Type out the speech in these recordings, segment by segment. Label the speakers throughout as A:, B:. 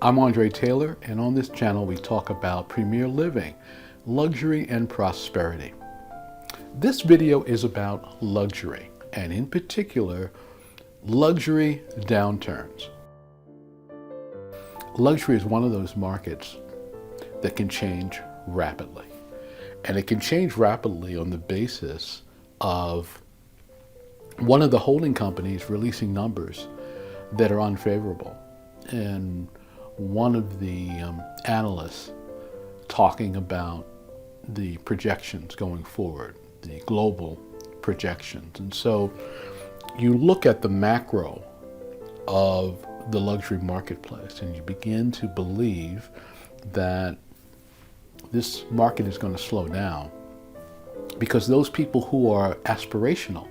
A: I'm Andre Taylor, and on this channel we talk about premier living, luxury, and prosperity. This video is about luxury, and in particular, luxury downturns. Luxury is one of those markets that can change rapidly. And it can change rapidly on the basis of one of the holding companies releasing numbers that are unfavorable. And one of the analysts talking about the projections going forward, the global projections. And so you look at the macro of the luxury marketplace and you begin to believe that this market is going to slow down because those people who are aspirational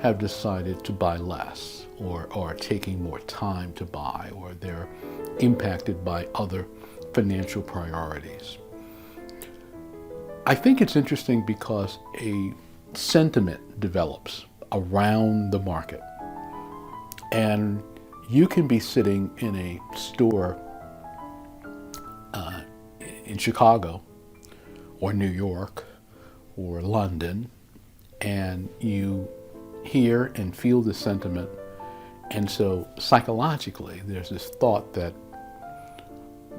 A: have decided to buy less or are taking more time to buy, or they're impacted by other financial priorities. I think it's interesting because a sentiment develops around the market, and you can be sitting in a store in Chicago or New York or London, and you hear and feel the sentiment. And so psychologically, there's this thought that,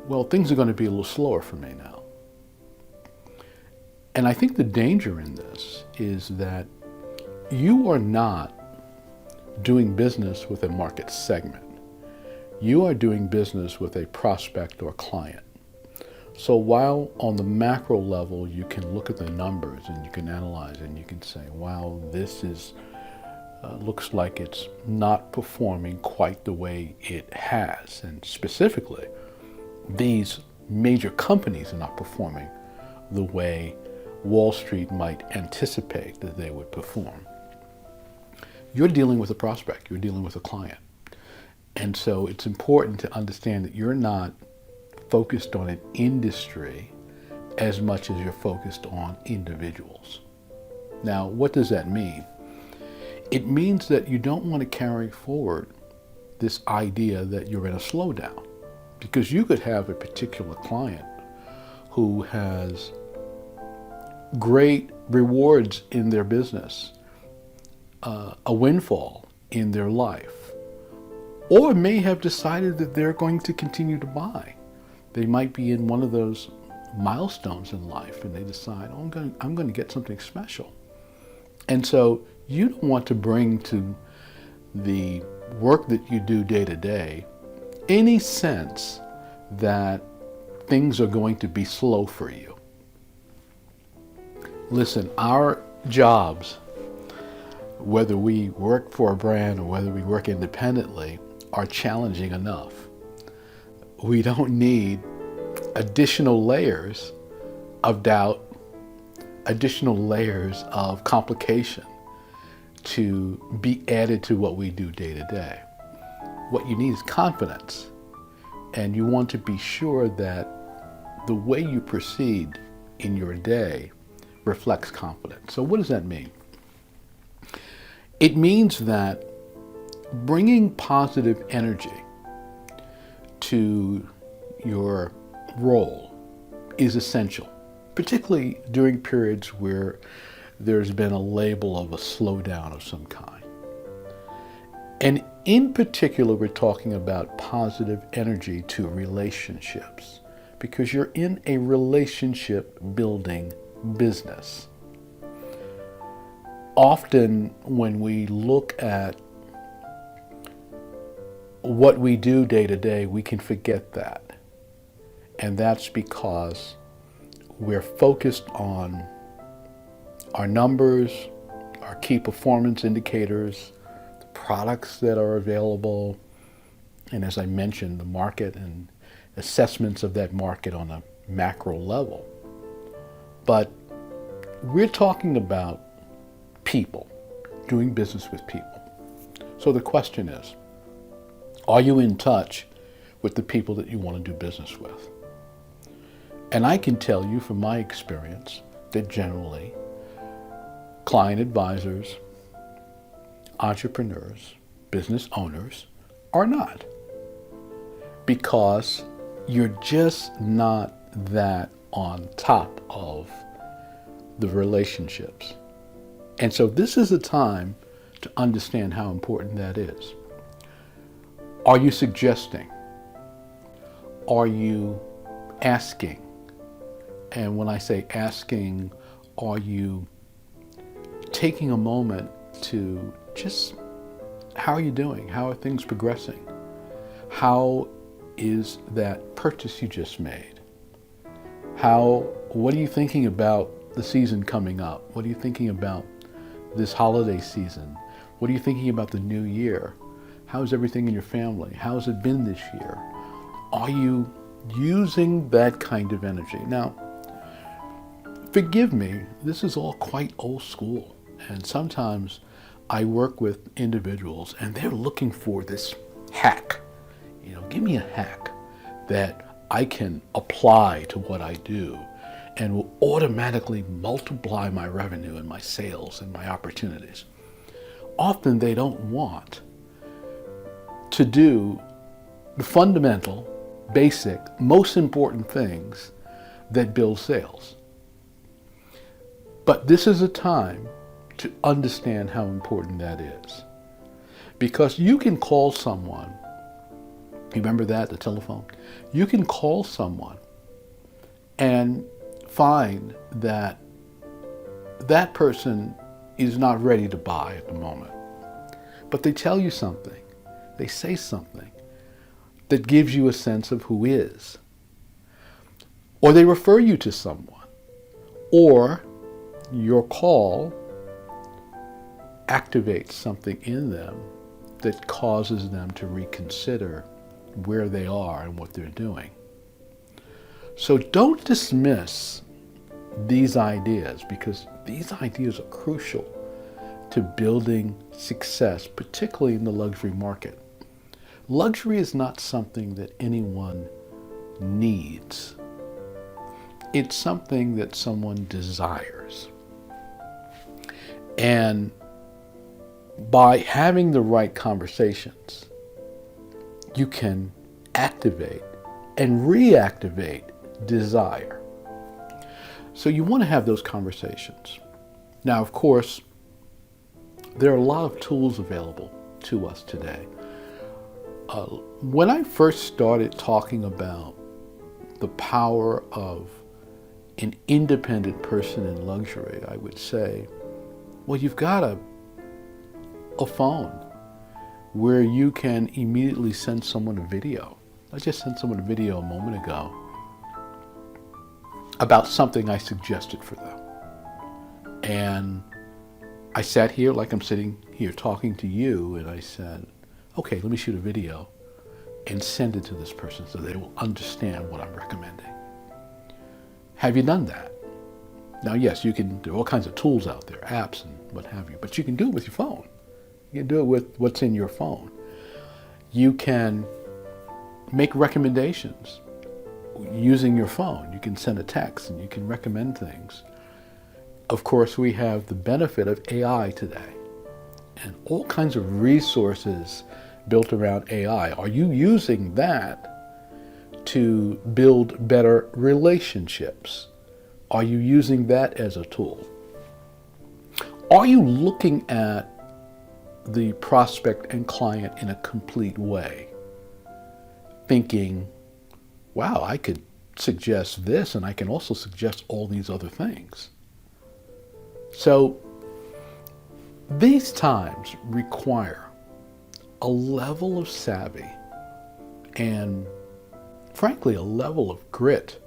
A: well, things are going to be a little slower for me now. And I think the danger in this is that you are not doing business with a market segment. You are doing business with a prospect or client. So while on the macro level, you can look at the numbers and you can analyze and you can say, wow, this is looks like it's not performing quite the way it has. And specifically, these major companies are not performing the way Wall Street might anticipate that they would perform. You're dealing with a prospect, you're dealing with a client. And so it's important to understand that you're not focused on an industry as much as you're focused on individuals. Now, what does that mean? It means that you don't want to carry forward this idea that you're in a slowdown, because you could have a particular client who has great rewards in their business, a windfall in their life, or may have decided that they're going to continue to buy. They might be in one of those milestones in life and they decide, oh, I'm going to get something special. And so you don't want to bring to the work that you do day to day any sense that things are going to be slow for you. Listen, our jobs, whether we work for a brand or whether we work independently, are challenging enough. We don't need additional layers of doubt, additional layers of complication to be added to what we do day to day. What you need is confidence, and you want to be sure that the way you proceed in your day reflects confidence. So what does that mean? It means that bringing positive energy to your role is essential, particularly during periods where there's been a label of a slowdown of some kind. And in particular, we're talking about positive energy to relationships, because you're in a relationship building business. Often when we look at what we do day to day, we can forget that. And that's because we're focused on our numbers, our key performance indicators, the products that are available, and as I mentioned, the market and assessments of that market on a macro level. But we're talking about people, doing business with people. So the question is, are you in touch with the people that you want to do business with? And I can tell you from my experience that generally client advisors, entrepreneurs, business owners are not. because you're just not that on top of the relationships. And so this is a time to understand how important that is. Are you suggesting? Are you asking? And when I say asking, are you taking a moment to just, how are you doing? How are things progressing? How is that purchase you just made? What are you thinking about the season coming up? What are you thinking about this holiday season? What are you thinking about the new year? How's everything in your family? How's it been this year? Are you using that kind of energy? Now, forgive me, this is all quite old school. And sometimes I work with individuals and they're looking for this hack. Give me a hack that I can apply to what I do and will automatically multiply my revenue and my sales and my opportunities. Often they don't want to do the fundamental, basic, most important things that build sales. But this is a time to understand how important that is. Because you can call someone, you remember that, the telephone? You can call someone and find that that person is not ready to buy at the moment. But they tell you something, they say something that gives you a sense of who is. Or they refer you to someone. Or your call activates something in them that causes them to reconsider where they are and what they're doing. So don't dismiss these ideas, because these ideas are crucial to building success, particularly in the luxury market. Luxury is not something that anyone needs. It's something that someone desires. And by having the right conversations, you can activate and reactivate desire. So you want to have those conversations. Now, of course, there are a lot of tools available to us today. When I first started talking about the power of an independent person in luxury, I would say, well, you've got a phone where you can immediately send someone a video. I just sent someone a video a moment ago about something I suggested for them. And I sat here like I'm sitting here talking to you, and I said, okay, let me shoot a video and send it to this person so they will understand what I'm recommending. Have you done that? Now, yes, there are all kinds of tools out there, apps and what have you, but you can do it with your phone. You can do it with what's in your phone. You can make recommendations using your phone. You can send a text and you can recommend things. Of course, we have the benefit of AI today and all kinds of resources built around AI. Are you using that to build better relationships? Are you using that as a tool? Are you looking at the prospect and client in a complete way, thinking, wow, I could suggest this and I can also suggest all these other things? So these times require a level of savvy and, frankly, a level of grit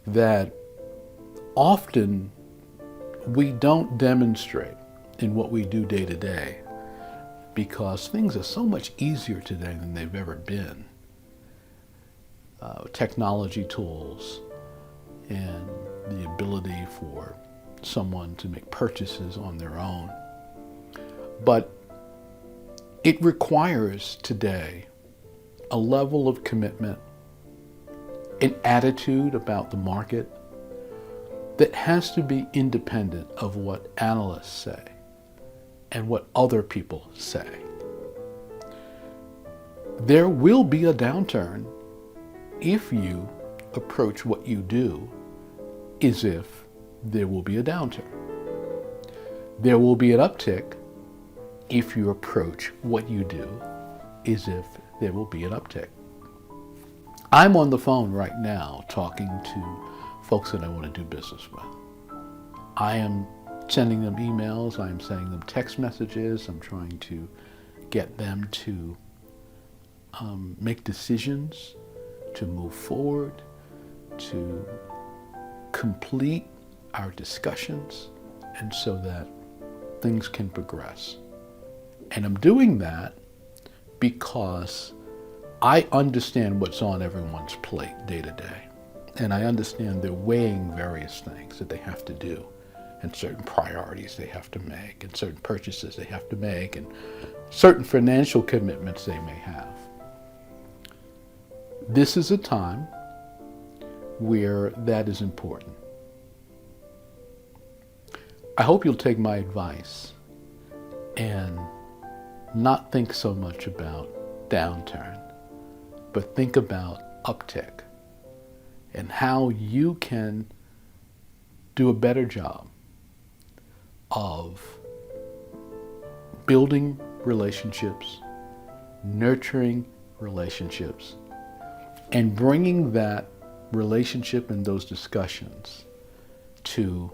A: that often we don't demonstrate in what we do day to day, because things are so much easier today than they've ever been. Technology tools and the ability for someone to make purchases on their own. But it requires today a level of commitment, an attitude about the market that has to be independent of what analysts say and what other people say. There will be a downturn if you approach what you do as if there will be a downturn. There will be an uptick if you approach what you do as if there will be an uptick. I'm on the phone right now talking to folks that I want to do business with. I am sending them emails, I'm sending them text messages, I'm trying to get them to make decisions, to move forward, to complete our discussions, and so that things can progress. And I'm doing that because I understand what's on everyone's plate day to day. And I understand they're weighing various things that they have to do, and certain priorities they have to make, and certain purchases they have to make, and certain financial commitments they may have. This is a time where that is important. I hope you'll take my advice and not think so much about downturn, but think about uptick and how you can do a better job of building relationships, nurturing relationships, and bringing that relationship and those discussions to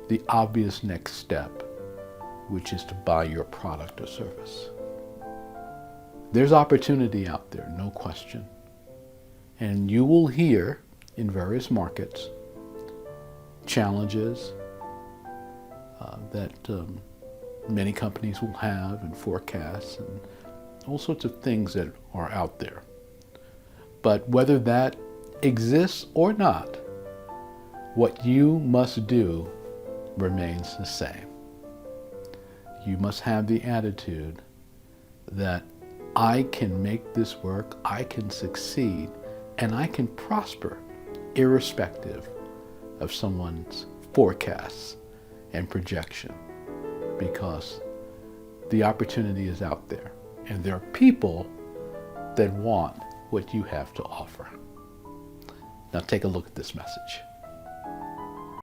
A: the obvious next step, which is to buy your product or service. There's opportunity out there, no question. And you will hear in various markets challenges that many companies will have, and forecasts, and all sorts of things that are out there. But whether that exists or not, what you must do remains the same. You must have the attitude that I can make this work, I can succeed, and I can prosper irrespective of someone's forecasts and projection, because the opportunity is out there and there are people that want what you have to offer. Now take a look at this message.